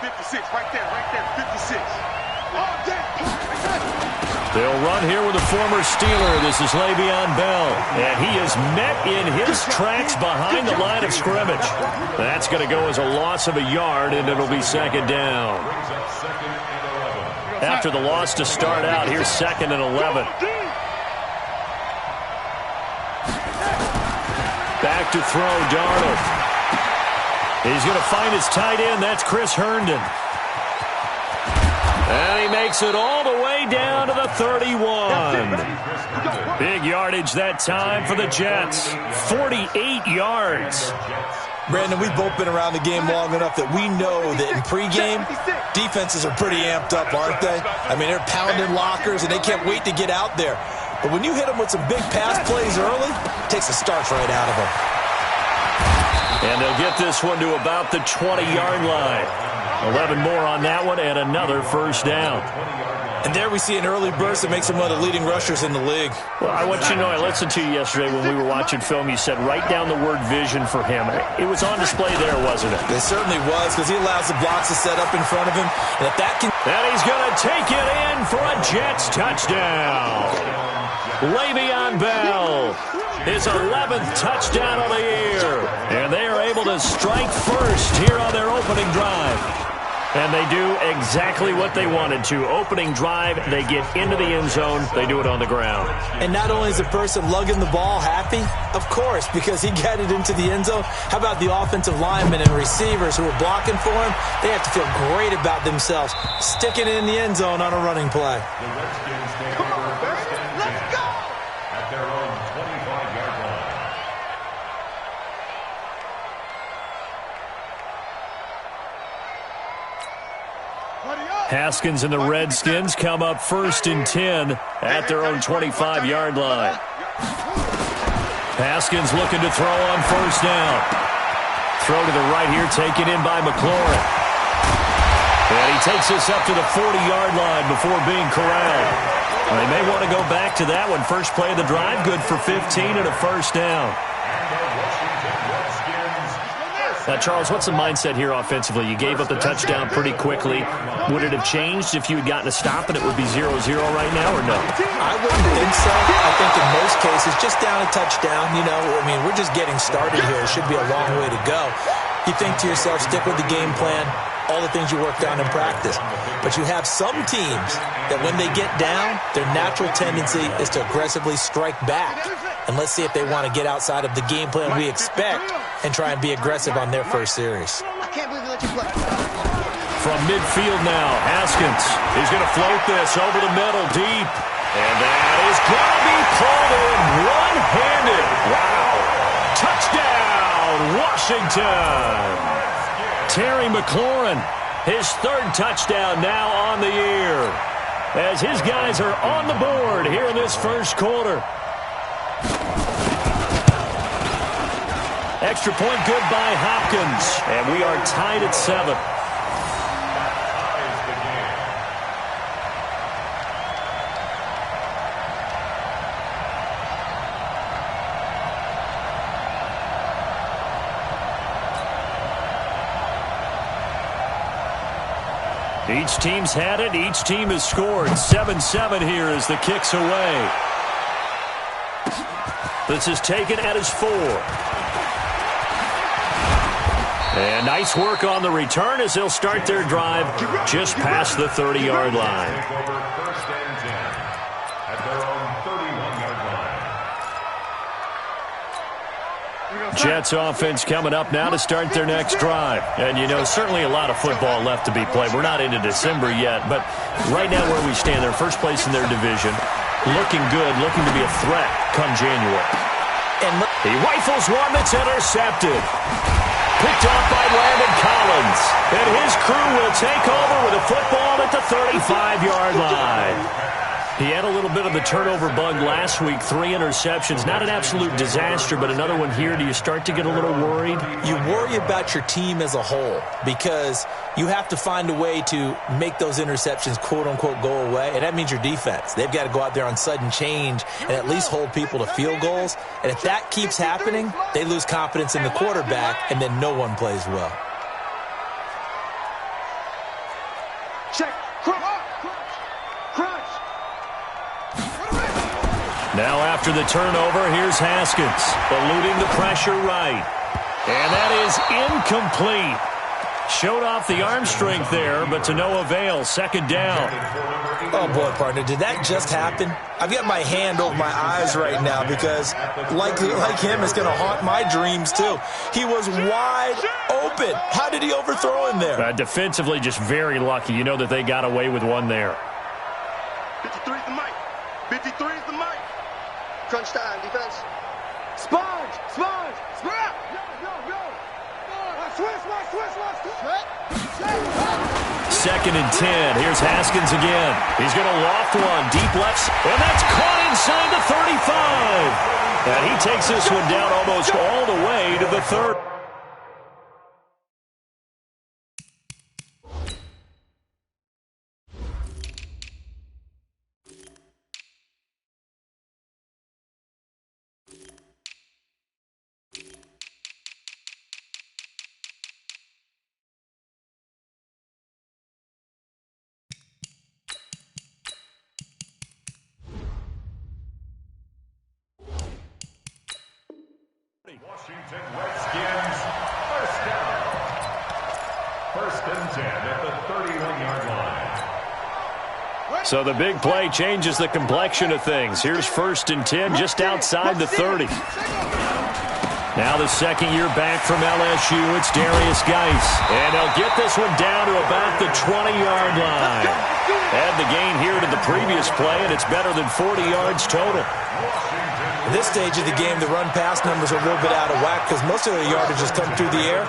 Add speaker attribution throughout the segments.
Speaker 1: 56, right there, 56.
Speaker 2: They'll run here with a former Steeler. This is Le'Veon Bell, and he is met in his tracks behind the line of scrimmage. That's going to go as a loss of a yard, and it'll be second down. After the loss to start out, here's 2nd and 11. Back to throw, Darnold. He's going to find his tight end. That's Chris Herndon. And he makes it all the way down to the 31. Big yardage that time for the Jets. 48 yards.
Speaker 3: Brandon, we've both been around the game long enough that we know that in pregame, defenses are pretty amped up, aren't they? I mean, they're pounding lockers, and they can't wait to get out there. But when you hit them with some big pass plays early, it takes the starch right out of them.
Speaker 2: And they'll get this one to about the 20-yard line. 11 more on that one, and another first down.
Speaker 3: And there we see an early burst that makes him one of the leading rushers in the league.
Speaker 2: Well, I want you to know, I listened to you yesterday when we were watching film. You said write down the word vision for him. It was on display there, wasn't it?
Speaker 3: It certainly was, because he allows the blocks to set up in front of him. And if that can...
Speaker 2: And he's going to take it in for a Jets touchdown. Le'Veon Bell, his 11th touchdown of the year. And they are able to strike first here on their opening drive. And they do exactly what they wanted to. Opening drive, they get into the end zone. They do it on the ground.
Speaker 3: And not only is the person lugging the ball happy, of course, because he got it into the end zone. How about the offensive linemen and receivers who are blocking for him? They have to feel great about themselves, sticking it in the end zone on a running play.
Speaker 1: Come on, baby. Let's go.
Speaker 4: At their own 25-yard line.
Speaker 2: Haskins and the Redskins come up 1st and 10 at their own 25-yard line. Haskins looking to throw on 1st down. Throw to the right here, taken in by McLaurin. And he takes this up to the 40-yard line before being corralled. They may want to go back to that one. First play of the drive, good for 15 and a first down. Now, Charles, what's the mindset here offensively? You gave up the touchdown pretty quickly. Would it have changed if you had gotten a stop and it would be 0-0 right now, or no?
Speaker 3: I wouldn't think so. I think in most cases, just down a touchdown, you know, I mean, we're just getting started here. It should be a long way to go. You think to yourself, stick with the game plan, all the things you worked on in practice. But you have some teams that when they get down, their natural tendency is to aggressively strike back. And let's see if they want to get outside of the game plan we expect and try and be aggressive on their first series.
Speaker 1: I can't believe they let you play.
Speaker 2: From midfield now, Haskins. He's going to float this over the middle deep. And that is going to be pulled in one-handed. Wow. Touchdown, Washington. Terry McLaurin, his 3rd touchdown now on the year. As his guys are on the board here in this first quarter. Extra point good by Hopkins. And we are tied at 7. Each team's had it. Each team has scored. 7-7 here as the kick's away. This is taken at his 4. And nice work on the return as they'll start their drive just past the 30-yard line. Jets offense coming up now to start their next drive. And, you know, certainly a lot of football left to be played. We're not into December yet, but right now where we stand, they're first place in their division. Looking good, looking to be a threat come January. And he rifles one that's intercepted. Picked off by Landon Collins. And his crew will take over with a football at the 35-yard line. He had a little bit of the turnover bug last week, 3 interceptions. Not an absolute disaster, but another one here. Do you start to get a little worried?
Speaker 3: You worry about your team as a whole because you have to find a way to make those interceptions, quote-unquote, go away, and that means your defense. They've got to go out there on sudden change and at least hold people to field goals. And if that keeps happening, they lose confidence in the quarterback, and then no one plays well.
Speaker 1: Check. Crunch. Crunch.
Speaker 2: Now after the turnover, here's Haskins, eluding the pressure right. And that is incomplete. Showed off the arm strength there, but to no avail. Second down.
Speaker 3: Oh, boy, partner, did that just happen? I've got my hand over my eyes right now because, like him, it's going to haunt my dreams, too. He was wide open. How did he overthrow him there?
Speaker 2: Defensively, just very lucky. You know that they got away with one there.
Speaker 1: 53's the mic. 53's the mic. Crunch time, defense. Sponge. Sponge. Sponge. Go. Switch.
Speaker 2: Second and 10. Here's Haskins again. He's going to loft one. Deep left. And that's caught inside the 35. And he takes this one down almost all the way to the 30.
Speaker 4: Washington Redskins, first down. First and 10 at the 31-yard line.
Speaker 2: So the big play changes the complexion of things. Here's first and 10 just outside the 30. Now the second year back from LSU, it's Darius Geis. And they'll get this one down to about the 20-yard line. Add the gain here to the previous play, and it's better than 40 yards total.
Speaker 3: At this stage of the game, the run-pass numbers are a little bit out of whack because most of the yardage has come through the air.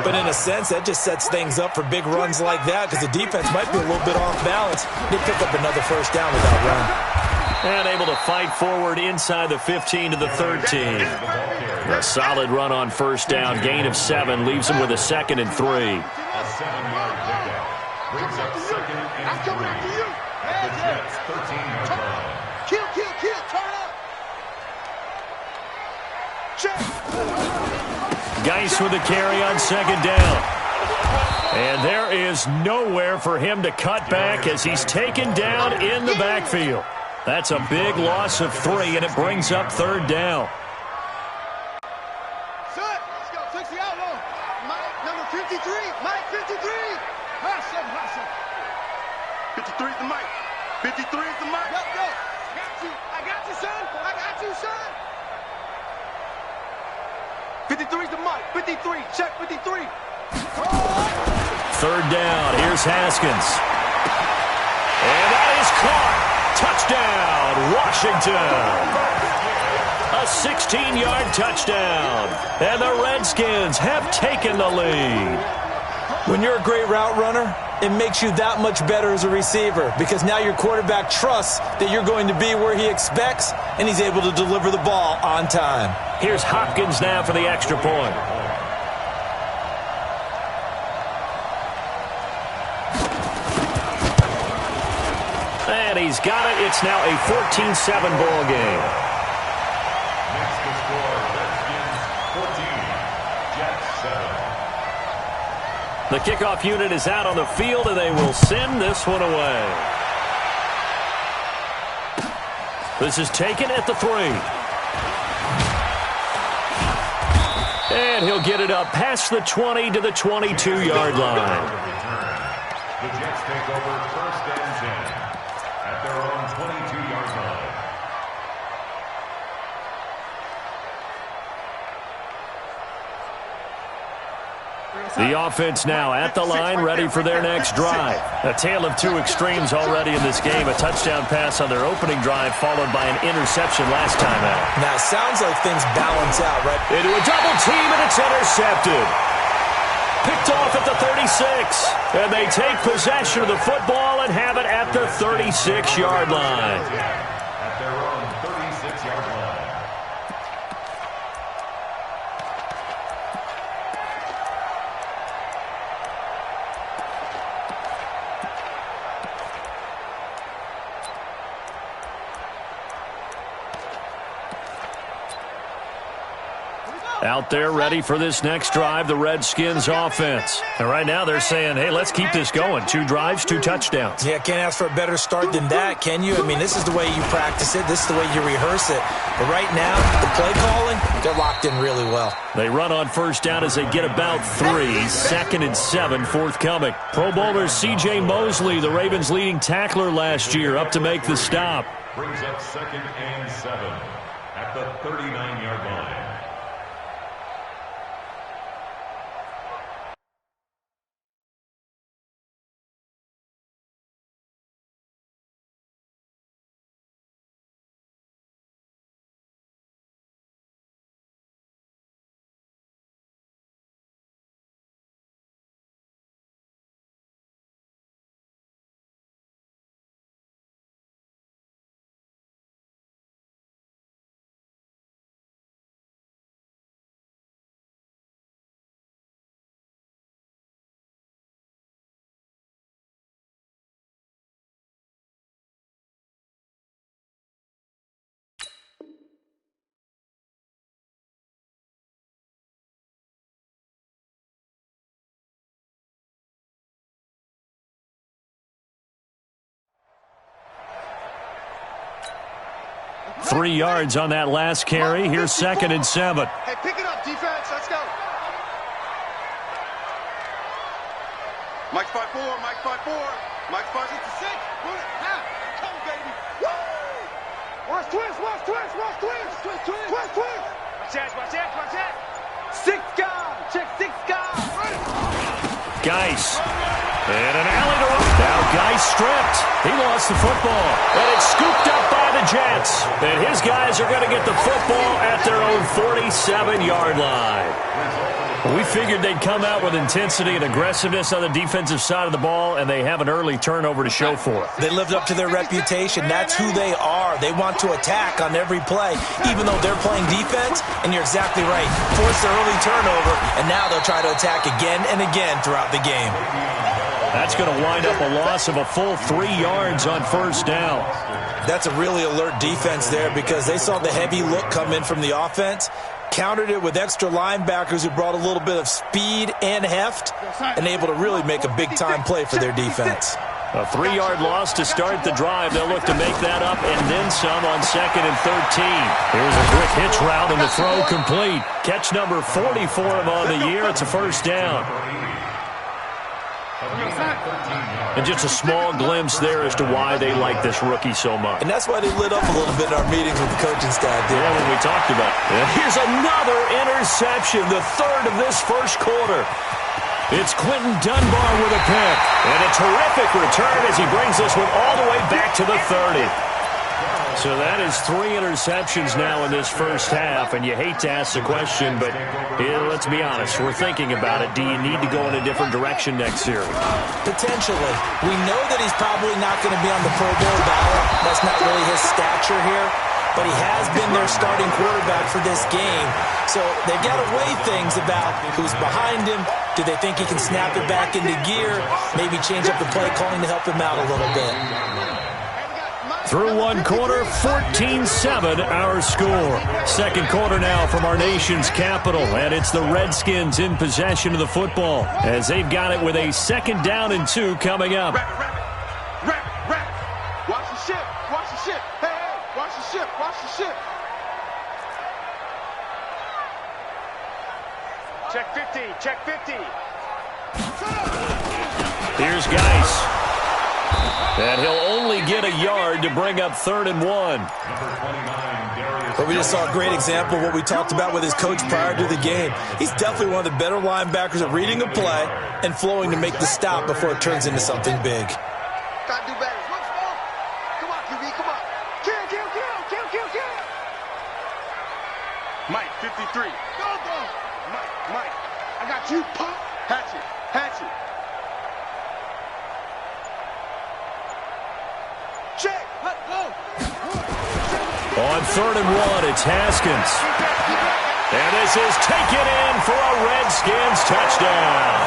Speaker 3: But in a sense, that just sets things up for big runs like that because the defense might be a little bit off balance. They pick up another first down without run.
Speaker 2: And able to fight forward inside the 15 to the 13. A solid run on first down. Gain of 7 leaves them with a second and 3.
Speaker 4: A 7-yard pickup brings up second and 3 at the Jets' 13-yard line.
Speaker 1: Kill. Turn up. Check.
Speaker 2: Geis with a carry on second down. And there is nowhere for him to cut back as he's taken down in the backfield. That's a big loss of 3, and it brings up third down.
Speaker 1: Set. Let's go. 60 out low. Mike, number 53. Mike, 53. Hustle. 53's the mic. 53's the mic. Go. I got you, son. 53's the mic. 53. Check 53.
Speaker 2: Third down. Here's Haskins. And that is caught. Touchdown, Washington. A 16-yard touchdown. And the Redskins have taken the lead.
Speaker 3: When you're a great route runner, it makes you that much better as a receiver because now your quarterback trusts that you're going to be where he expects, and he's able to deliver the ball on time.
Speaker 2: Here's Hopkins now for the extra point. And he's got it. It's now a 14-7 ball game.
Speaker 4: Next to score, Redskins 14, Jets 7.
Speaker 2: The kickoff unit is out on the field, and they will send this one away. This is taken at the 3. And he'll get it up past the 20 to the 22-yard line.
Speaker 4: The Jets take over first and 10 at their own 22-yard line.
Speaker 2: The offense now at the line, ready for their next drive. A tale of two extremes already in this game. A touchdown pass on their opening drive, followed by an interception last time out.
Speaker 3: Now, it sounds like things balance out, right?
Speaker 2: Into a double team, and it's intercepted. Picked off at the 36. And they take possession of the football and have it at the 36-yard line.
Speaker 4: At their own 36-yard line.
Speaker 2: Out there ready for this next drive, the Redskins offense. And right now they're saying, hey, let's keep this going. 2 drives, 2 touchdowns.
Speaker 3: Yeah, can't ask for a better start than that, can you? I mean, this is the way you practice it. This is the way you rehearse it. But right now, the play calling, they're locked in really well.
Speaker 2: They run on first down as they get about 3. 2nd and 7 forthcoming. Pro Bowler C.J. Mosley, the Ravens' leading tackler last year, up to make the stop.
Speaker 4: Brings up 2nd and 7 at the 39-yard line.
Speaker 2: Three yards on that last carry. Here's 2nd and 7.
Speaker 1: Hey, pick it up, defense. Let's go. Mike 5-4, Mike 5-4. Mike 5-6. Put it. Now. Come, baby. Woo! Watch twist, watch twist, watch twist. Twist, twist. Twist, twist. Watch that, watch that, watch that. 6 guys. Check 6 guys.
Speaker 2: Geis. And an alley to run. Now Geis stripped. He lost the football. And it's scooped up by the Jets. And his guys are going to get the football at their own 47-yard line. We figured they'd come out with intensity and aggressiveness on the defensive side of the ball, and they have an early turnover to show for it.
Speaker 3: They lived up to their reputation. That's who they are. They want to attack on every play, even though they're playing defense. And you're exactly right. Force the early turnover, and now they'll try to attack again and again throughout the game.
Speaker 2: That's going to wind up a loss of a full 3 yards on first down.
Speaker 3: That's a really alert defense there because they saw the heavy look come in from the offense, countered it with extra linebackers who brought a little bit of speed and heft, and able to really make a big-time play for their defense.
Speaker 2: A 3-yard loss to start the drive. They'll look to make that up and then some on 2nd and 13. Here's a quick hitch route and the throw complete. Catch number 40 for him on the year. It's a first down. And just a small glimpse there as to why they like this rookie so much.
Speaker 3: And that's why they lit up a little bit in our meetings with the coaching staff.
Speaker 2: Yeah, when we talked about it. Here's another interception, the 3rd of this first quarter. It's Quentin Dunbar with a pick. And a terrific return as he brings this one all the way back to the 30. So that is 3 interceptions now in this first half, and you hate to ask the question, but let's be honest, we're thinking about it. Do you need to go in a different direction next year?
Speaker 3: Potentially. We know that he's probably not going to be on the Pro Bowl ballot. That's not really his stature here, but he has been their starting quarterback for this game. So they've got to weigh things about who's behind him. Do they think he can snap it back into gear? Maybe change up the play calling to help him out a little bit.
Speaker 2: Through one quarter, 14-7 our score. Second quarter now from our nation's capital, and it's the Redskins in possession of the football as they've got it with a 2nd down and 2 coming up.
Speaker 1: Wrap. Watch the ship, watch the ship. Hey, watch the ship, watch the ship. Check 50, check 50.
Speaker 2: Here's Geis. And he'll only get a yard to bring up 3rd and 1.
Speaker 3: But we just saw a great example of what we talked about with his coach prior to the game. He's definitely one of the better linebackers at reading a play and flowing to make the stop before it turns into something big.
Speaker 1: Gotta do better. Come on, QB, come on. Kill. Mike, 53. Go. Mike. I got you. Pump. Hatchet. Check. Let go.
Speaker 2: On 3rd and 1, it's Haskins. And this is taken in for a Redskins touchdown.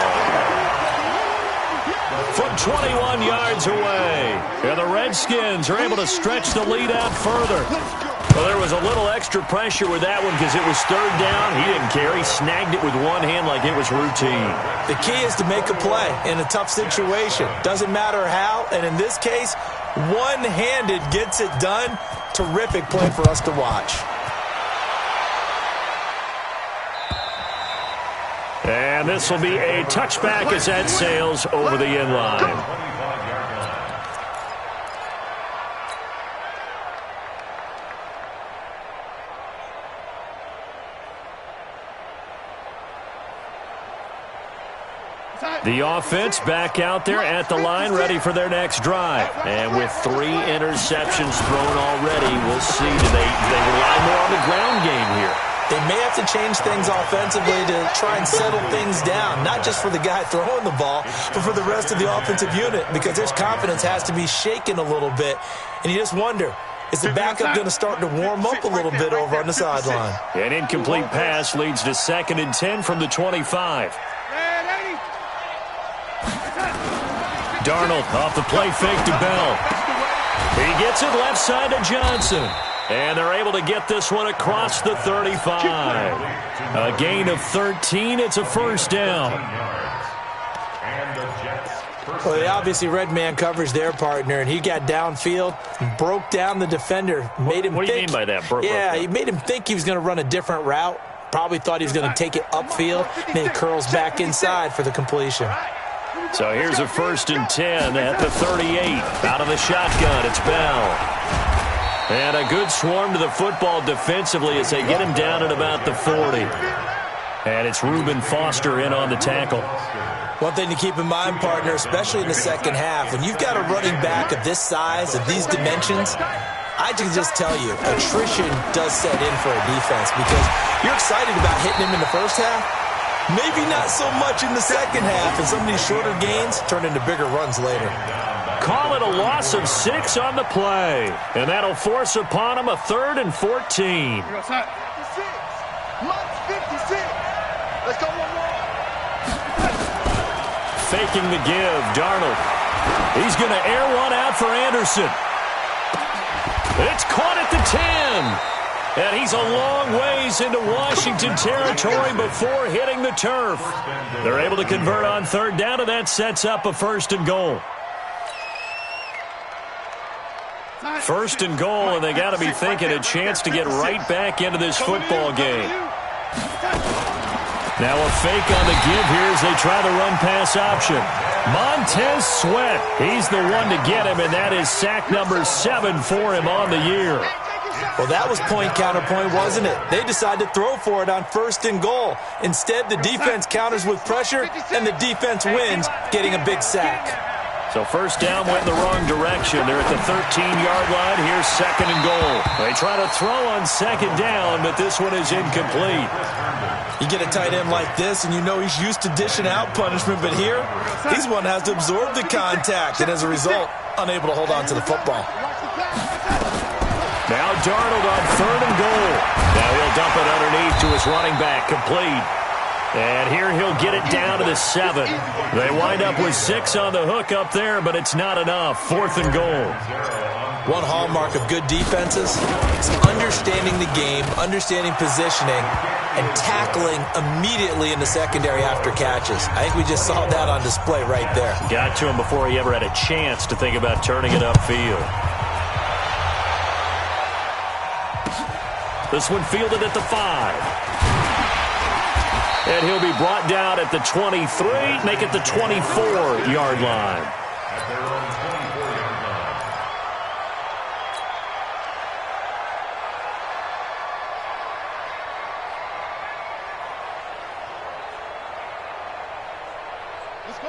Speaker 2: From 21 yards away. And the Redskins are able to stretch the lead out further. Well, there was a little extra pressure with that one because it was third down. He didn't care. He snagged it with one hand like it was routine.
Speaker 3: The key is to make a play in a tough situation. Doesn't matter how, and in this case, one-handed gets it done. Terrific play for us to watch.
Speaker 2: And this will be a touchback as that sails over the end line. The offense back out there at the line, ready for their next drive. And with 3 interceptions thrown already, we'll see. Do they rely more on the ground game here?
Speaker 3: They may have to change things offensively to try and settle things down, not just for the guy throwing the ball, but for the rest of the offensive unit, because their confidence has to be shaken a little bit. And you just wonder, is the backup going to start to warm up a little bit over on the sideline?
Speaker 2: An incomplete pass leads to 2nd and 10 from the 25. Darnold off the play fake to Bell. He gets it left side to Johnson. And they're able to get this one across the 35. A gain of 13. It's a first down.
Speaker 3: Well, they obviously red man coverage their partner, and he got downfield and broke down the defender. Made him
Speaker 2: what do you mean by that?
Speaker 3: He made him think he was going to run a different route. Probably thought he was going to take it upfield. Then he curls back inside for the completion.
Speaker 2: So here's a 1st and 10 at the 38. Out of the shotgun, it's Bell. And a good swarm to the football defensively as they get him down at about the 40. And it's Reuben Foster in on the tackle.
Speaker 3: One thing to keep in mind, partner, especially in the second half, when you've got a running back of this size, of these dimensions, I can just tell you, attrition does set in for a defense because you're excited about hitting him in the first half. Maybe not so much in the second half, and some of these shorter gains turn into bigger runs later.
Speaker 2: Call it a loss of 6 on the play. And that'll force upon him a 3rd and 14.
Speaker 1: Let's go one more.
Speaker 2: Faking the give, Darnold. He's going to air one out for Anderson. It's caught at the 10. And he's a long ways into Washington territory before hitting the turf. They're able to convert on 3rd down, and that sets up a 1st and goal. 1st and goal, and they got to be thinking a chance to get right back into this football game. Now a fake on the give here as they try the run-pass option. Montez Sweat, he's the one to get him, and that is sack number 7 for him on the year.
Speaker 3: Well, that was point-counterpoint, wasn't it? They decided to throw for it on 1st and goal. Instead, the defense counters with pressure, and the defense wins, getting a big sack.
Speaker 2: So 1st down went in the wrong direction. They're at the 13-yard line. Here's 2nd and goal. They try to throw on 2nd down, but this one is incomplete.
Speaker 3: You get a tight end like this, and you know he's used to dishing out punishment, but here, he's one that has to absorb the contact, and as a result, unable to hold on to the football.
Speaker 2: Now Darnold on 3rd and goal. Now he'll dump it underneath to his running back, complete. And here he'll get it down to the 7. They wind up with 6 on the hook up there, but it's not enough. 4th and goal.
Speaker 3: One hallmark of good defenses is understanding the game, understanding positioning, and tackling immediately in the secondary after catches. I think we just saw that on display right there.
Speaker 2: Got to him before he ever had a chance to think about turning it upfield. This one fielded at the 5. And he'll be brought down at the 23, make it the 24-yard line.
Speaker 4: At their own 24-yard line.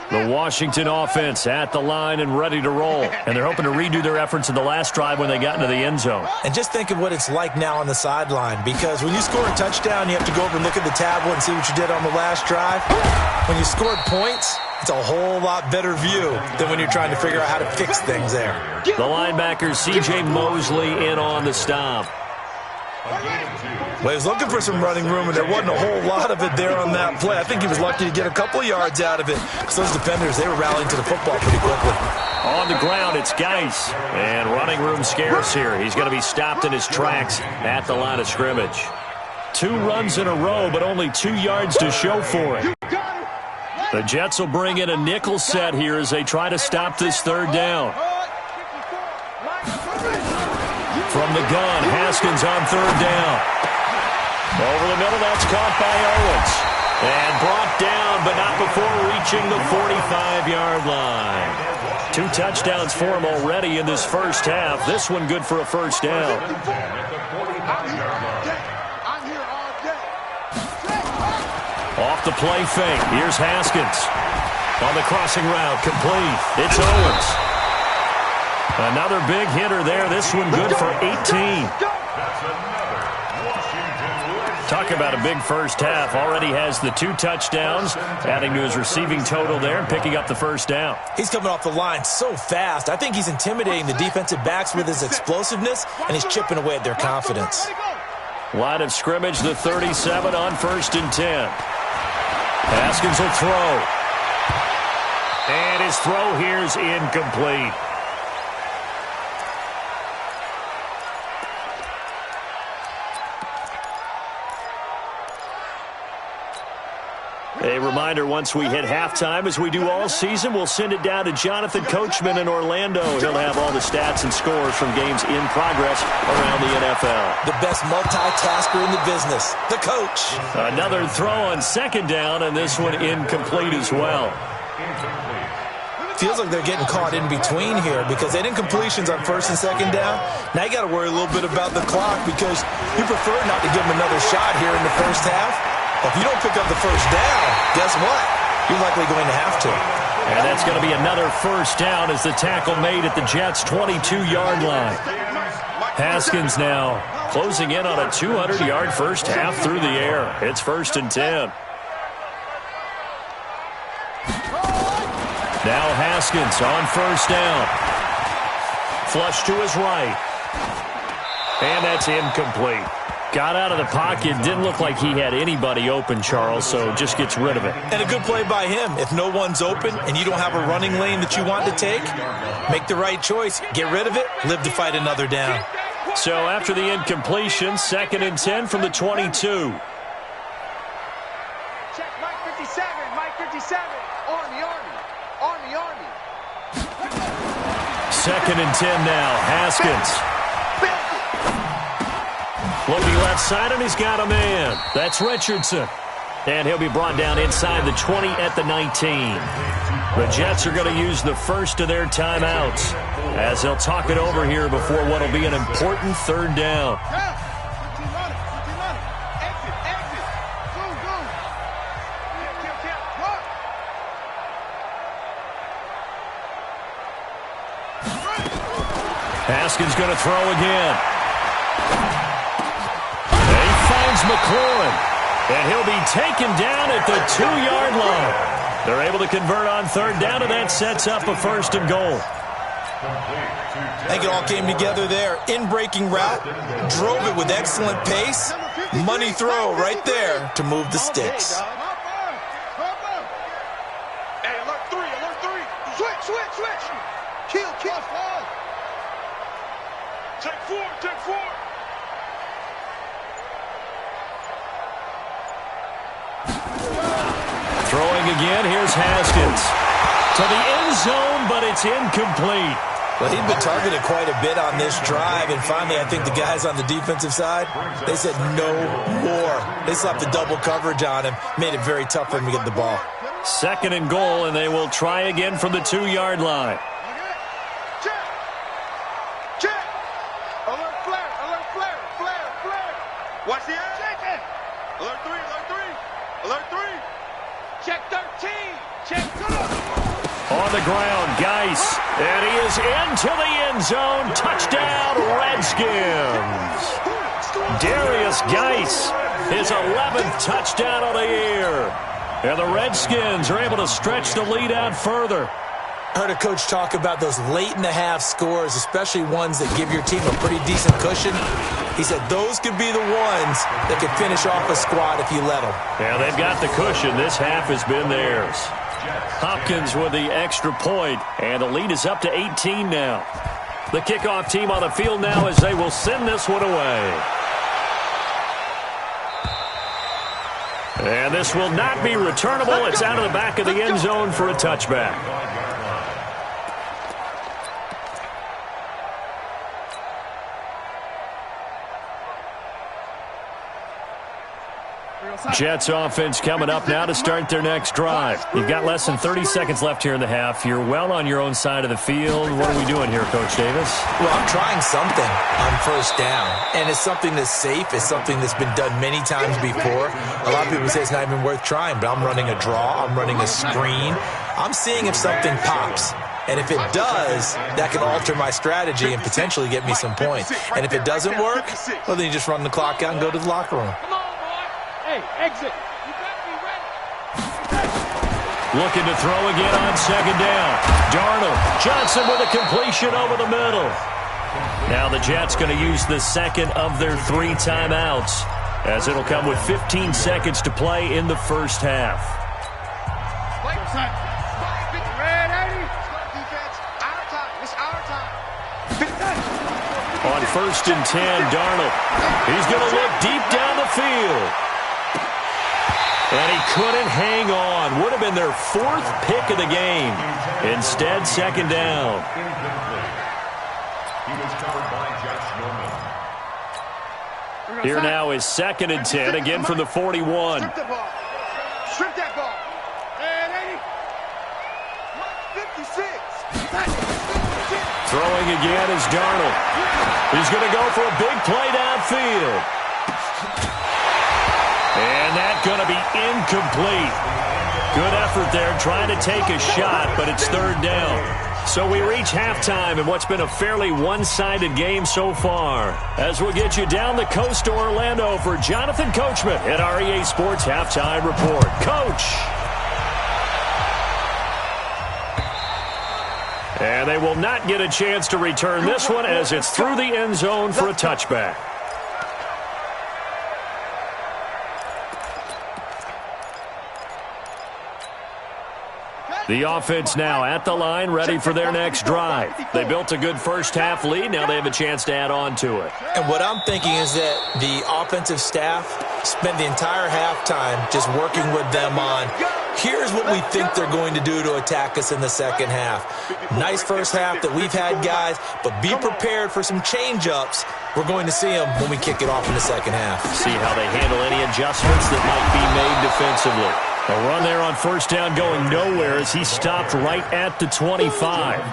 Speaker 2: The Washington offense at the line and ready to roll. And they're hoping to redo their efforts in the last drive when they got into the end zone.
Speaker 3: And just think of what it's like now on the sideline, because when you score a touchdown, you have to go over and look at the tablet and see what you did on the last drive. When you scored points, it's a whole lot better view than when you're trying to figure out how to fix things there.
Speaker 2: The linebacker, C.J. Mosley, in on the stop.
Speaker 3: Well, he was looking for some running room, and there wasn't a whole lot of it there on that play. I think he was lucky to get a couple of yards out of it, because those defenders, they were rallying to the football pretty quickly.
Speaker 2: On the ground, it's Geis, and running room scarce here. He's going to be stopped in his tracks at the line of scrimmage. 2 runs in a row, but only 2 yards to show for it. The Jets will bring in a nickel set here as they try to stop this third down. From the gun, Haskins on third down. Over the middle, that's caught by Owens. And brought down, but not before reaching the 45-yard line. 2 touchdowns for him already in this first half. This one good for a first down. Off the play fake. Here's Haskins. On the crossing route, complete. It's Owens. Another big hitter there. This one good for 18. Talk about a big first half. Already has the 2 touchdowns, adding to his receiving total there and picking up the first down.
Speaker 3: He's coming off the line so fast. I think he's intimidating the defensive backs with his explosiveness, and he's chipping away at their confidence.
Speaker 2: Line of scrimmage, the 37 on 1st and 10. Haskins will throw. And his throw here is incomplete. A reminder, once we hit halftime, as we do all season, we'll send it down to Jonathan Coachman in Orlando. He'll have all the stats and scores from games in progress around the NFL.
Speaker 3: The best multitasker in the business, the coach.
Speaker 2: Another throw on 2nd down, and this one incomplete as well.
Speaker 3: Feels like they're getting caught in between here because they didn't completions on 1st and 2nd down. Now you got to worry a little bit about the clock because you prefer not to give them another shot here in the first half. If you don't pick up the first down, guess what? You're likely going to have to.
Speaker 2: And that's going to be another first down as the tackle made at the Jets' 22-yard line. Haskins now closing in on a 200-yard first half through the air. It's 1st and 10. Now Haskins on 1st down. Flush to his right. And that's incomplete. Got out of the pocket. Didn't look like he had anybody open, Charles, so just gets rid of it.
Speaker 3: And a good play by him. If no one's open and you don't have a running lane that you want to take, make the right choice. Get rid of it. Live to fight another down.
Speaker 2: So after the incompletion, 2nd and 10 from the 22.
Speaker 1: Check Mike 57, Mike 57. Army.
Speaker 2: 2nd and 10 now. Haskins. Looking left side, and he's got a man. That's Richardson. And he'll be brought down inside the 20 at the 19. The Jets are going to use the first of their timeouts as they'll talk it over here before what will be an important 3rd down. Haskins going to throw again. McLaurin, and he'll be taken down at the 2-yard line. They're able to convert on 3rd down, and that sets up a 1st and goal.
Speaker 3: I think it all came together there. In-breaking route, drove it with excellent pace. Money throw right there to move the sticks.
Speaker 1: Hey, alert 3. Switch. Kill. Take 4.
Speaker 2: Throwing again, here's Haskins. To the end zone, but it's incomplete.
Speaker 3: Well, he'd been targeted quite a bit on this drive, and finally I think the guys on the defensive side, they said no more. They slapped the double coverage on him, made it very tough for him to get the ball.
Speaker 2: 2nd and goal, and they will try again from the 2-yard line.
Speaker 1: Check. Alert flare. Watch the air. Alert 3. Check 13. Check.
Speaker 2: On the ground, Geis. And he is into the end zone. Touchdown, Redskins. Darius Geis, his 11th touchdown of the year. And the Redskins are able to stretch the lead out further.
Speaker 3: heard a coach talk about those late-in-the-half scores, especially ones that give your team a pretty decent cushion. He said those could be the ones that could finish off a squad if you let them.
Speaker 2: Yeah, they've got the cushion. This half has been theirs. Hopkins with the extra point, and the lead is up to 18 now. The kickoff team on the field now as they will send this one away. And this will not be returnable. It's out of the back of the end zone for a touchback. Jets offense coming up now to start their next drive. You've got less than 30 seconds left here in the half. You're well on your own side of the field. What are we doing here, Coach Davis?
Speaker 3: Well, I'm trying something on first down, and it's something that's safe. It's something that's been done many times before. A lot of people say it's not even worth trying, but I'm running a draw. I'm running a screen. I'm seeing if something pops. And if it does, that can alter my strategy and potentially get me some points. And if it doesn't work, well, then you just run the clock out and go to the locker room.
Speaker 1: Hey, exit. You better be ready.
Speaker 2: Looking to throw again on second down. Darnold. Johnson with a completion over the middle. Now the Jets going to use the second of their 3 timeouts, as it'll come with 15 seconds to play in the first half. On first and 10, Darnold. He's going to look deep down the field. And he couldn't hang on. Would have been their 4th pick of the game. Instead, second down.
Speaker 4: He was covered by Josh Norman.
Speaker 2: Here now is second and 10, again from the 41.
Speaker 1: Strip the ball. Strip that ball. And 56.
Speaker 2: Throwing again is Darnold. He's going to go for a big play downfield. And that's going to be incomplete. Good effort there trying to take a shot, but it's third down. So we reach halftime in what's been a fairly one-sided game so far. As we'll get you down the coast to Orlando for Jonathan Coachman at our EA Sports Halftime Report. Coach! And they will not get a chance to return this one as it's through the end zone for a touchback. The offense now at the line, ready for their next drive. They built a good first-half lead. Now they have a chance to add on to it.
Speaker 3: And what I'm thinking is that the offensive staff spent the entire halftime just working with them on, here's what we think they're going to do to attack us in the second half. Nice first half that we've had, guys, but be prepared for some change-ups. We're going to see them when we kick it off in the second half.
Speaker 2: See how they handle any adjustments that might be made defensively. A run there on first down going nowhere as he stopped right at the 25.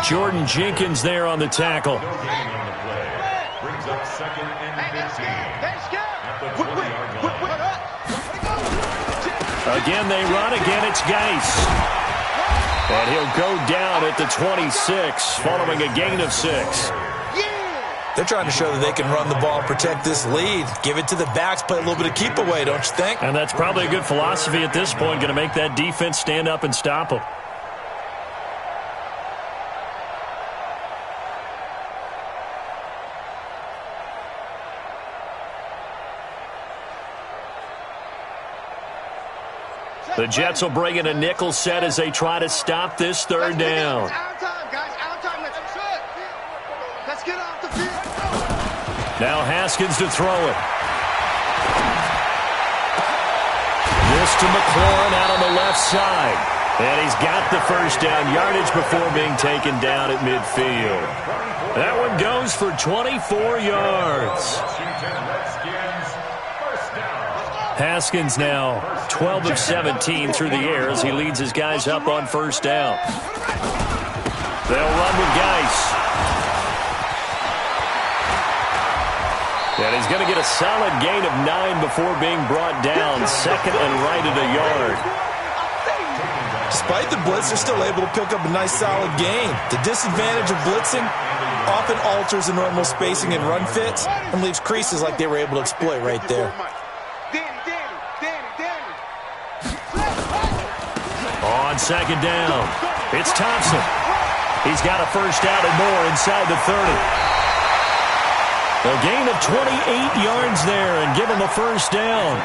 Speaker 2: Jordan Jenkins there on the tackle.
Speaker 4: Brings up second and 15. At the 20-yard line.
Speaker 2: Again, they run. Again, it's Geis. And he'll go down at the 26, following a gain of 6.
Speaker 3: They're trying to show that they can run the ball, protect this lead, give it to the backs, play a little bit of keep away, don't you think?
Speaker 2: And that's probably a good philosophy at this point, going to make that defense stand up and stop them. The Jets will bring in a nickel set as they try to stop this third down. Now Haskins to throw it. This to McLaurin out on the left side. And he's got the first down yardage before being taken down at midfield. That one goes for 24 yards. Haskins now 12 of 17 through the air as he leads his guys up on first down. They'll run with Geis. And he's going to get a solid gain of 9 before being brought down. Second and right at a yard.
Speaker 3: Despite the blitz, they're still able to pick up a nice solid gain. The disadvantage of blitzing often alters the normal spacing and run fits and leaves creases like they were able to exploit right there.
Speaker 2: On second down, It's Thompson. He's got a first down and more inside the 30. A gain of 28 yards there and give him a first down.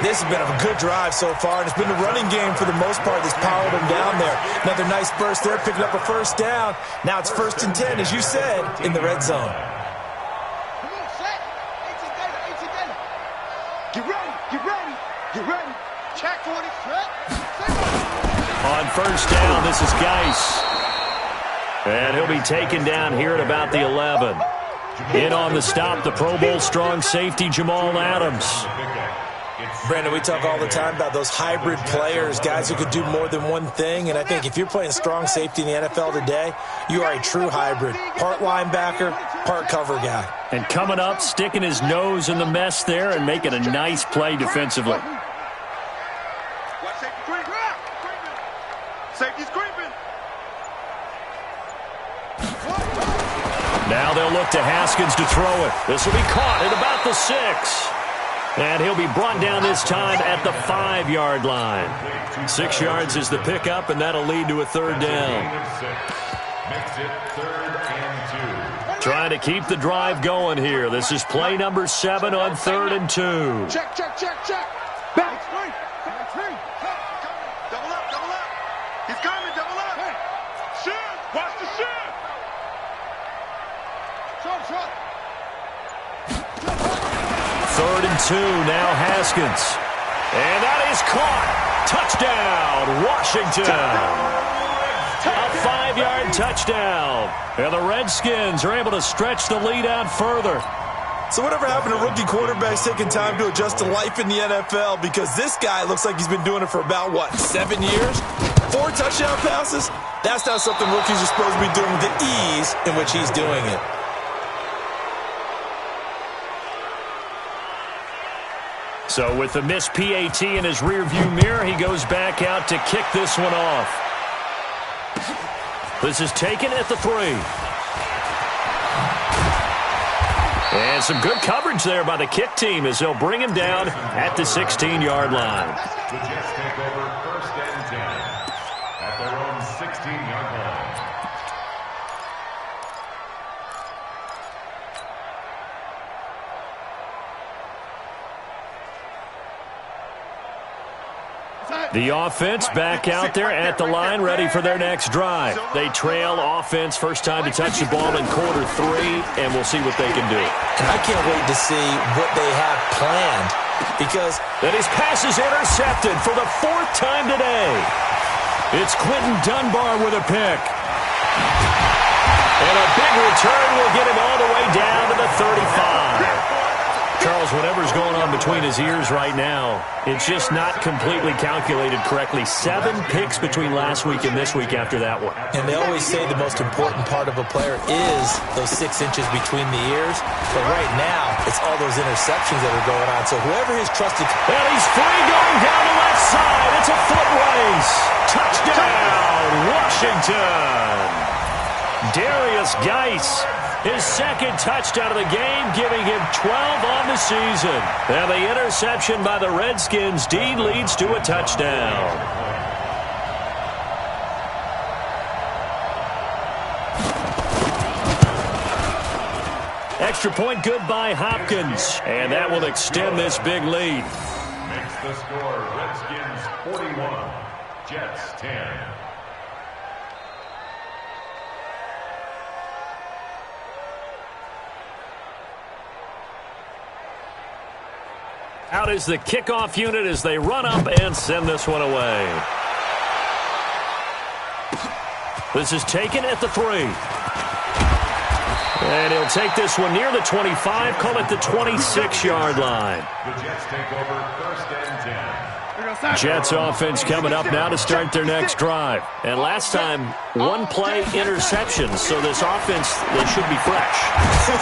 Speaker 3: This has been a good drive so far, and it's been the running game for the most part that's powered him down there. Another nice burst there, picking up a first down. Now it's 1st and 10, as you said, in the red zone.
Speaker 1: Come on, set. 18 data. Get ready. Get ready. Check 20.
Speaker 2: On first down, this is Geis. And he'll be taken down here at about the 11. In on the stop, the Pro Bowl strong safety, Jamal Adams.
Speaker 3: Brandon, we talk all the time about those hybrid players, guys who could do more than one thing, and I think if you're playing strong safety in the NFL today, you are a true hybrid. Part linebacker, part cover guy.
Speaker 2: And coming up, sticking his nose in the mess there and making a nice play defensively.
Speaker 1: Watch safety creep. Safety's creeping.
Speaker 2: Now they'll look to Haskins to throw it. This will be caught at about the 6. And he'll be brought down this time at the 5-yard line. 6 yards is the pickup, and that'll lead to a third down.
Speaker 4: Makes it 3rd and 2.
Speaker 2: Trying to keep the drive going here. This is play number 7 on 3rd and 2.
Speaker 1: Check. Back three. Double up. He's coming, double up. Hey. Shoot. Watch the shoot. Shot.
Speaker 2: 3rd and 2, now Haskins. And that is caught. Touchdown, Washington. A 5-yard touchdown. And the Redskins are able to stretch the lead out further.
Speaker 3: So whatever happened to rookie quarterbacks taking time to adjust to life in the NFL? Because this guy looks like he's been doing it for about, 7 years? 4 touchdown passes? That's not something rookies are supposed to be doing with the ease in which he's doing it.
Speaker 2: So with the missed PAT in his rearview mirror, he goes back out to kick this one off. This is taken at the 3. And some good coverage there by the kick team as they'll bring him down at the 16-yard line.
Speaker 4: The Jets take over 1st and 10 at their own 16-yard line.
Speaker 2: The offense back out there at the line, ready for their next drive. They trail offense, first time to touch the ball in quarter 3, and we'll see what they can do.
Speaker 3: And I can't wait to see what they have planned, because
Speaker 2: that his pass is intercepted for the 4th time today. It's Quentin Dunbar with a pick. And a big return will get him all the way down to the 35. Charles, whatever's going on between his ears right now, it's just not completely calculated correctly. 7 picks between last week and this week after that one.
Speaker 3: And they always say the most important part of a player is those 6 inches between the ears. But right now, it's all those interceptions that are going on. So whoever his trusted...
Speaker 2: And he's free going down the left side. It's a foot race. Touchdown, Washington. Darius Geis. His 2nd touchdown of the game, giving him 12 on the season. And the interception by the Redskins indeed leads to a touchdown. Extra point good by Hopkins. And that will extend this big lead.
Speaker 4: Makes the score Redskins 41, Jets 10.
Speaker 2: Out is the kickoff unit as they run up and send this one away. This is taken at the 3. And he'll take this one near the 25, call it the 26-yard line.
Speaker 4: The Jets take over 1st and 10.
Speaker 2: Jets offense coming up now to start their next drive. And last time, 1 play interception, so this offense, they should be fresh.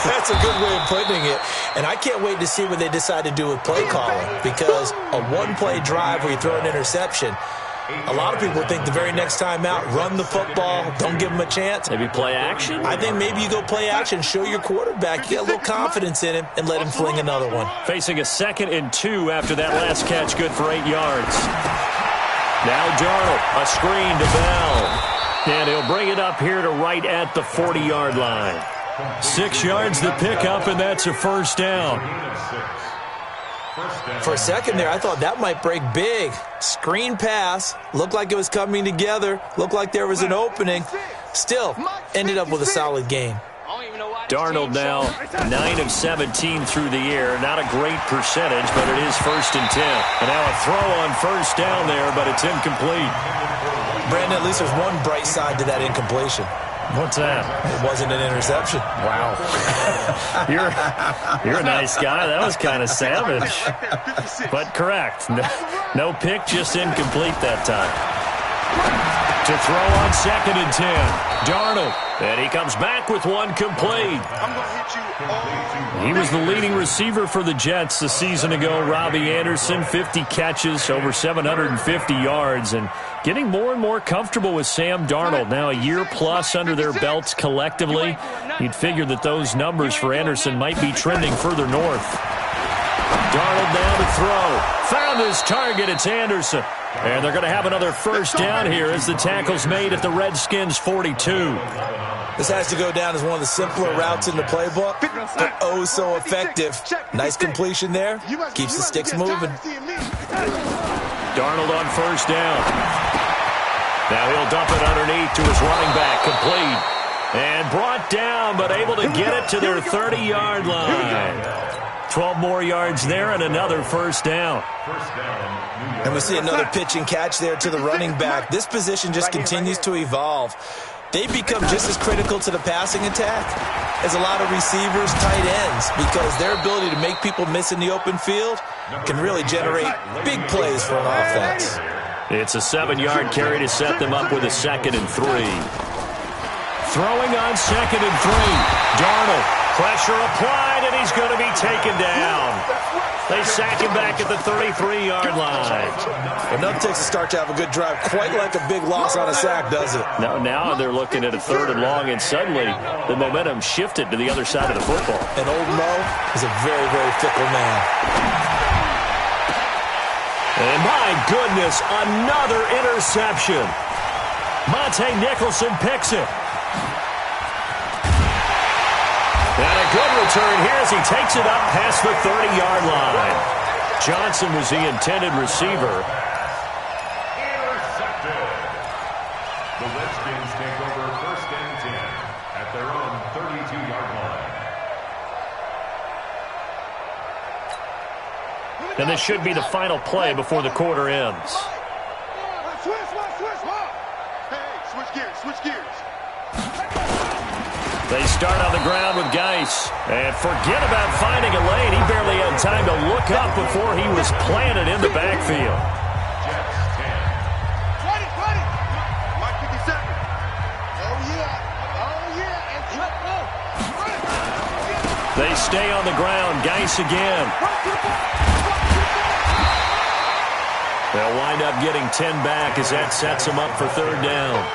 Speaker 3: That's a good way of putting it. And I can't wait to see what they decide to do with play calling, because a 1-play drive where you throw an interception, a lot of people think the very next time out, run the football, don't give them a chance.
Speaker 2: Maybe play action?
Speaker 3: I think maybe you go play action, show your quarterback, get a little confidence in him, and let him fling another one.
Speaker 2: Facing a 2nd and 2 after that last catch, good for 8 yards. Now Darnold, a screen to Bell. And he'll bring it up here to right at the 40-yard line. 6 yards to pick up, and that's a first down.
Speaker 3: For a second there, I thought that might break big. Screen pass. Looked like it was coming together. Looked like there was an opening. Still, ended up with a solid gain.
Speaker 2: Darnold now 9 of 17 through the air. Not a great percentage, but it is 1st and 10. And now a throw on first down there, but it's incomplete.
Speaker 3: Brandon, at least there's one bright side to that incompletion.
Speaker 2: What's that?
Speaker 3: It wasn't an interception.
Speaker 2: Wow. You're a nice guy. That was kind of savage. But correct. No pick, just incomplete that time. To throw on 2nd and 10. Darnold. And he comes back with one complete. He was the leading receiver for the Jets a season ago. Robbie Anderson, 50 catches, over 750 yards, and getting more and more comfortable with Sam Darnold. Now a year plus under their belts collectively. You'd figure that those numbers for Anderson might be trending further north. Darnold now to throw. Found his target. It's Anderson. And they're going to have another first down here as the tackle's made at the Redskins' 42.
Speaker 3: This has to go down as one of the simpler routes in the playbook, but oh so effective. Nice completion there. Keeps the sticks moving.
Speaker 2: Darnold on first down. Now he'll dump it underneath to his running back. Complete. And brought down, but able to get it to their 30-yard line. 12 more yards there and another first down.
Speaker 3: And we see another pitch and catch there to the running back. This position just continues to evolve. They become just as critical to the passing attack as a lot of receivers, tight ends, because their ability to make people miss in the open field can really generate big plays for an offense.
Speaker 2: It's a 7-yard carry to set them up with a 2nd and 3. Throwing on 2nd and 3. Darnold. Pressure applied, and he's going to be taken down. They sack him back at the 33-yard line.
Speaker 3: Well, nothing takes a start to have a good drive, quite like a big loss on a sack, does it?
Speaker 2: Now they're looking at a 3rd and long, and suddenly the momentum shifted to the other side of the football.
Speaker 3: And old Mo is a very, very fickle man.
Speaker 2: And my goodness, another interception. Monte Nicholson picks it. And a good return here as he takes it up past the 30-yard line. Johnson was the intended receiver.
Speaker 4: Intercepted. The Redskins take over 1st and 10 at their own 32-yard line.
Speaker 2: And this should be the final play before the quarter ends.
Speaker 1: Switch gears.
Speaker 2: They start on the ground with Geis. And forget about finding a lane. He barely had time to look up before he was planted in the backfield.
Speaker 4: Jets 10.
Speaker 1: Mike 57.
Speaker 2: They stay on the ground. Geis again. They'll wind up getting 10 back as that sets them up for 3rd down.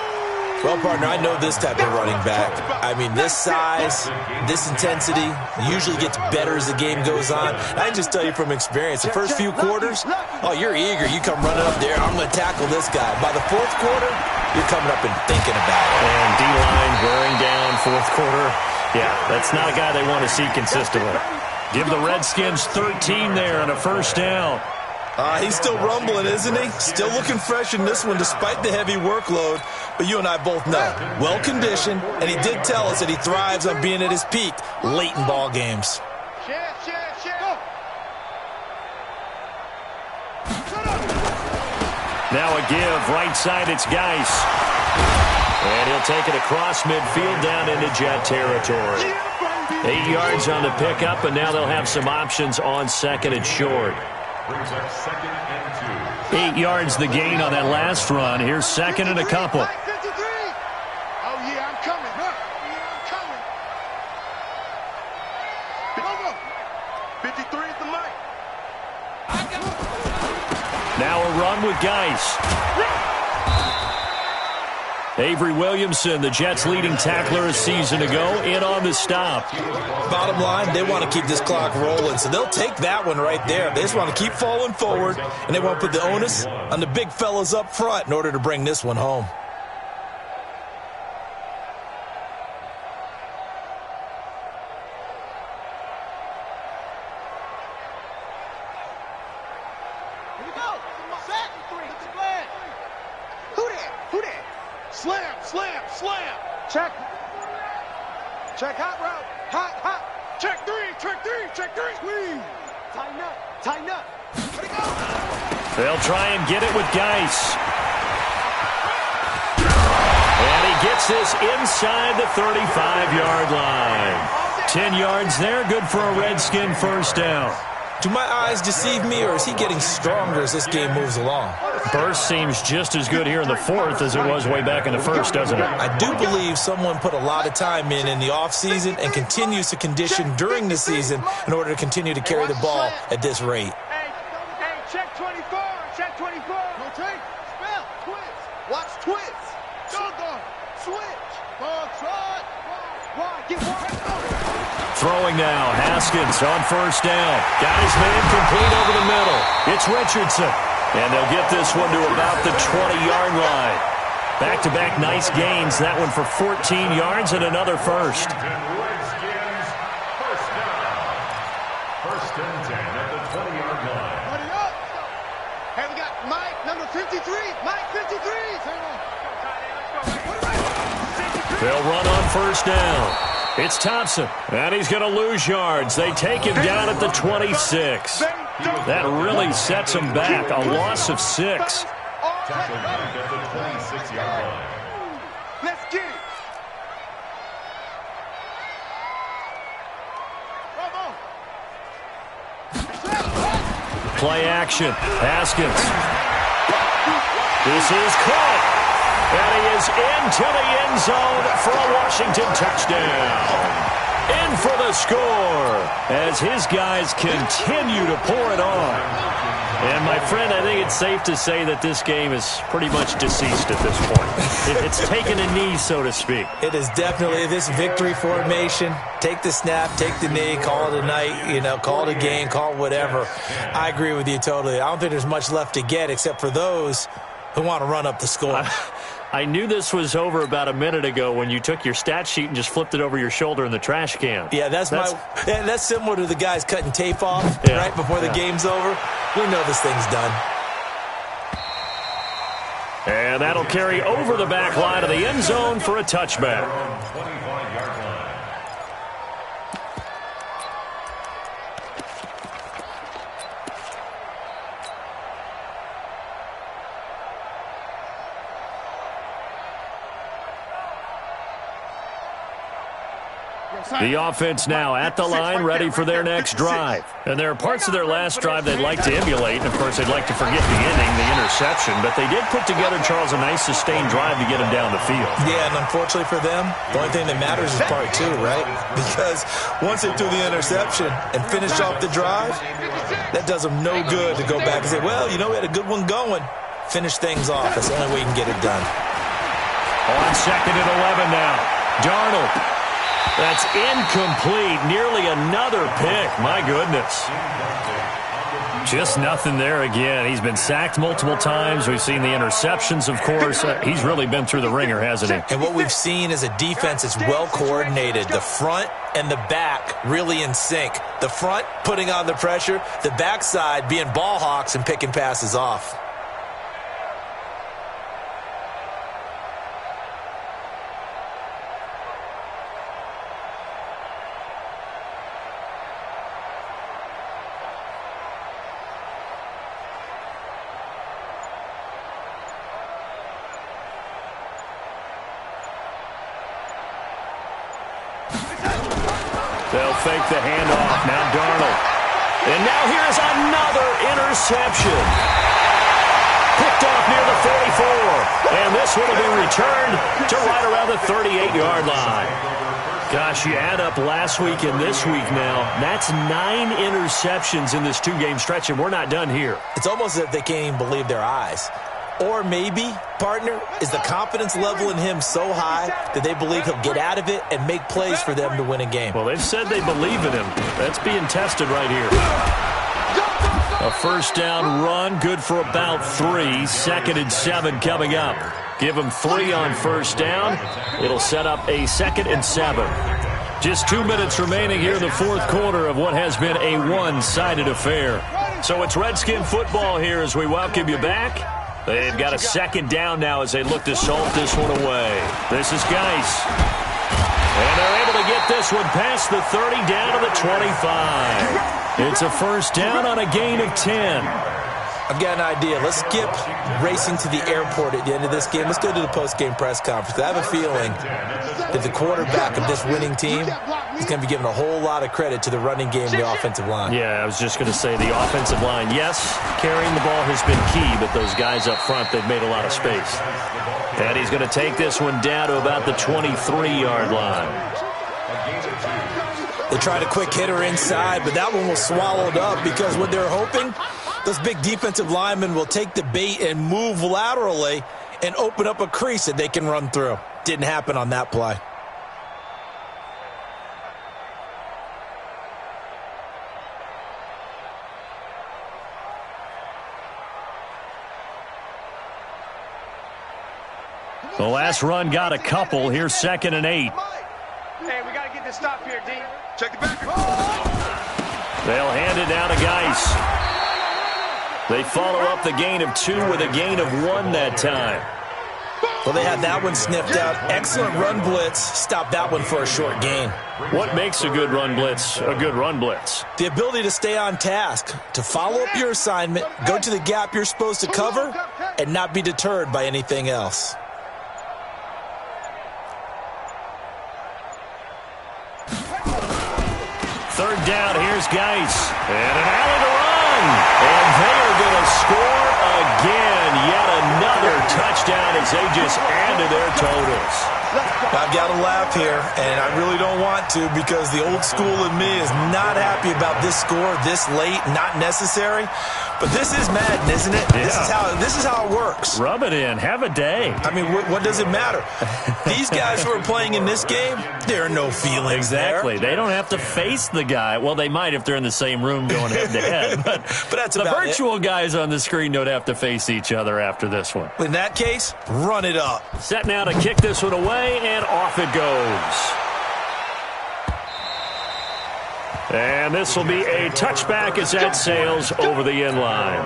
Speaker 3: Well, partner, I know this type of running back. I mean, this size, this intensity usually gets better as the game goes on. I can just tell you from experience, the first few quarters, oh, you're eager. You come running up there, I'm going to tackle this guy. By the 4th quarter, you're coming up and thinking about it.
Speaker 2: And D-line wearing down 4th quarter. Yeah, that's not a guy they want to see consistently. Give the Redskins 13 there and a first down.
Speaker 3: He's still rumbling, isn't he? Still looking fresh in this one despite the heavy workload. But you and I both know, well-conditioned, and he did tell us that he thrives on being at his peak late in ball games.
Speaker 2: Now a give, right side, it's Geis. And he'll take it across midfield down into Jet territory. 8 yards on the pickup, and now they'll have some options on 2nd and short.
Speaker 4: Brings up 2nd and 2.
Speaker 2: 8 yards the gain on that last run. Here's 2nd and a couple.
Speaker 1: Oh, yeah, I'm coming. 53 is the mic.
Speaker 2: Now a run with Geis. Avery Williamson, the Jets' leading tackler a season ago, in on the stop.
Speaker 3: Bottom line, they want to keep this clock rolling, so they'll take that one right there. They just want to keep falling forward, and they want to put the onus on the big fellas up front in order to bring this one home.
Speaker 1: Check hot route. Hot. Check three. Squeeze. Tighten up. Ready, go.
Speaker 2: They'll try and get it with Geis. And he gets this inside the 35-yard line. 10 yards there, good for a Redskin first down.
Speaker 3: Do my eyes deceive me, or is he getting stronger as this game moves along?
Speaker 2: Burst seems just as good here in the fourth as it was way back in the first, doesn't it?
Speaker 3: I do believe someone put a lot of time in the offseason and continues to condition during the season in order to continue to carry the ball at this rate.
Speaker 1: Hey, check 24. No take. Spell. Twist. Watch twist. Dog. Switch. Ball trot. Wide. Get wide.
Speaker 2: Throwing now, Haskins on first down. Got his man complete over the middle. It's Richardson. And they'll get this one to about the 20-yard line. Back-to-back nice gains. That one for 14 yards and another first.
Speaker 4: Redskins, first down. First and 10 at the 20-yard line.
Speaker 1: Ready up. Hey, we got Mike, number 53. Mike, 53.
Speaker 2: They'll run on first down. It's Thompson, and he's going to lose yards. They take him down at the 26. That really sets him back, a loss of 6.
Speaker 4: Tackle back at the 26-yard line.
Speaker 1: Let's get it.
Speaker 2: Play action. Haskins. This is caught. And he is into the end zone for a Washington touchdown. In for the score as his guys continue to pour it on. And, my friend, I think it's safe to say that this game is pretty much deceased at this point. It's taken a knee, so to speak.
Speaker 3: It is definitely this victory formation. Take the snap, take the knee, call it a night, call it a game, call it whatever. I agree with you totally. I don't think there's much left to get except for those who want to run up the score.
Speaker 2: I knew this was over about a minute ago when you took your stat sheet and just flipped it over your shoulder in the trash can.
Speaker 3: Yeah, that's similar to the guys cutting tape off right before the game's over. We know this thing's done.
Speaker 2: And that'll carry over the back line of the end zone for a touchback.
Speaker 4: 25-yard line.
Speaker 2: The offense now at the line, ready for their next drive. And there are parts of their last drive they'd like to emulate. And, of course, they'd like to forget the ending, the interception. But they did put together, Charles, a nice sustained drive to get them down the field.
Speaker 3: Yeah, and unfortunately for them, the only thing that matters is part two, right? Because once they threw the interception and finished off the drive, that does them no good to go back and say, well, we had a good one going. Finish things off. That's the only way you can get it done.
Speaker 2: On second and 11 now. Darnold. That's incomplete. Nearly another pick. My goodness. Just nothing there again. He's been sacked multiple times. We've seen the interceptions, of course. He's really been through the ringer, hasn't he?
Speaker 3: And what we've seen is a defense that's well coordinated. The front and the back really in sync. The front putting on the pressure. The backside being ball hawks and picking passes off.
Speaker 2: They'll fake the handoff. Now Darnold. And now here's another interception. Picked off near the 44. And this one will be returned to right around the 38-yard line. Gosh, you add up last week and this week now. That's 9 interceptions in this two-game stretch, and we're not done here.
Speaker 3: It's almost as if they can't even believe their eyes. Or maybe, partner, is the confidence level in him so high that they believe he'll get out of it and make plays for them to win a game.
Speaker 2: Well, they've said they believe in him. That's being tested right here. A first down run, good for about 3. 2nd and 7 coming up. Give them 3 on first down. It'll set up a 2nd and 7. Just 2 minutes remaining here in the fourth quarter of what has been a one-sided affair. So it's Redskin football here as we welcome you back. They've got a 2nd down now as they look to salt this one away. This is Geis. And they're able to get this one past the 30 down to the 25. It's a first down on a gain of 10.
Speaker 3: I've got an idea. Let's skip racing to the airport at the end of this game. Let's go to the post-game press conference. I have a feeling that the quarterback of this winning team is going to be giving a whole lot of credit to the running game and the offensive line.
Speaker 2: Yeah, I was just going to say the offensive line, yes, carrying the ball has been key, but those guys up front, they've made a lot of space. And he's going to take this one down to about the 23-yard line.
Speaker 3: They tried a quick hitter inside, but that one was swallowed up because what they're hoping, those big defensive linemen will take the bait and move laterally and open up a crease that they can run through. Didn't happen on that play.
Speaker 2: The last run got a couple. Here's 2nd and 8.
Speaker 1: Hey, we got to get this stop here, D. Check the back.
Speaker 2: They'll hand it down to Geis. They follow up the gain of 2 with a gain of 1 that time.
Speaker 3: Well, they had that one sniffed out. Excellent run blitz. Stopped that one for a short gain.
Speaker 2: What makes a good run blitz a good run blitz?
Speaker 3: The ability to stay on task, to follow up your assignment, go to the gap you're supposed to cover, and not be deterred by anything else.
Speaker 2: Third down, here's Geis. And an alley to run. And they are going to score again. Yet another touchdown as they just added their totals.
Speaker 3: I've got to laugh here, and I really don't want to because the old school in me is not happy about this score this late, not necessary. But this is Madden, isn't it?
Speaker 2: Yeah.
Speaker 3: This is how it works.
Speaker 2: Rub it in. Have a day.
Speaker 3: I mean, what does it matter? These guys who are playing in this game, there are no feelings
Speaker 2: Exactly.
Speaker 3: there.
Speaker 2: They don't have to face the guy. Well, they might if they're in the same room going head-to-head. But
Speaker 3: that's
Speaker 2: the
Speaker 3: about
Speaker 2: virtual guys on the screen don't have to face each other after this one.
Speaker 3: In that case, run it up.
Speaker 2: Set now to kick this one away, and off it goes. And this will be a touchback as that sails over the end line.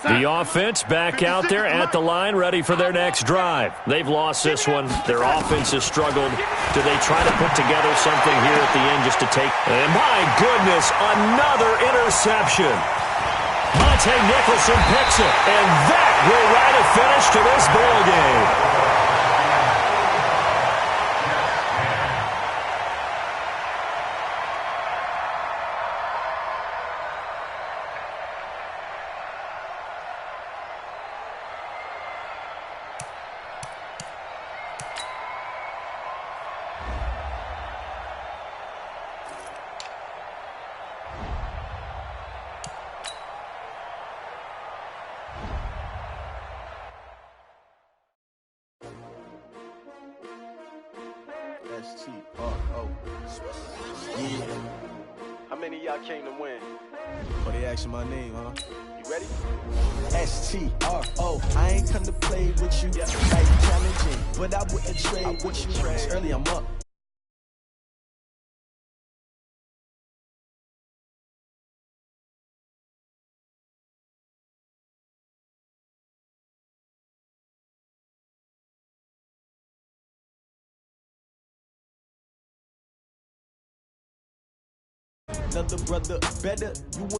Speaker 2: The offense back out there at the line, ready for their next drive. They've lost this one. Their offense has struggled. Do they try to put together something here at the end just to take? And my goodness, another interception. Monte Nicholson picks it, and that will write a finish to this ball game.
Speaker 5: S-T-R-O. Yeah. How many of y'all came to win?
Speaker 6: Oh, they asking my name, huh?
Speaker 5: You ready?
Speaker 6: S-T-R-O. I ain't come to play with you. Like challenging, but I wouldn't trade with you. It's early, I'm up. Another brother better. You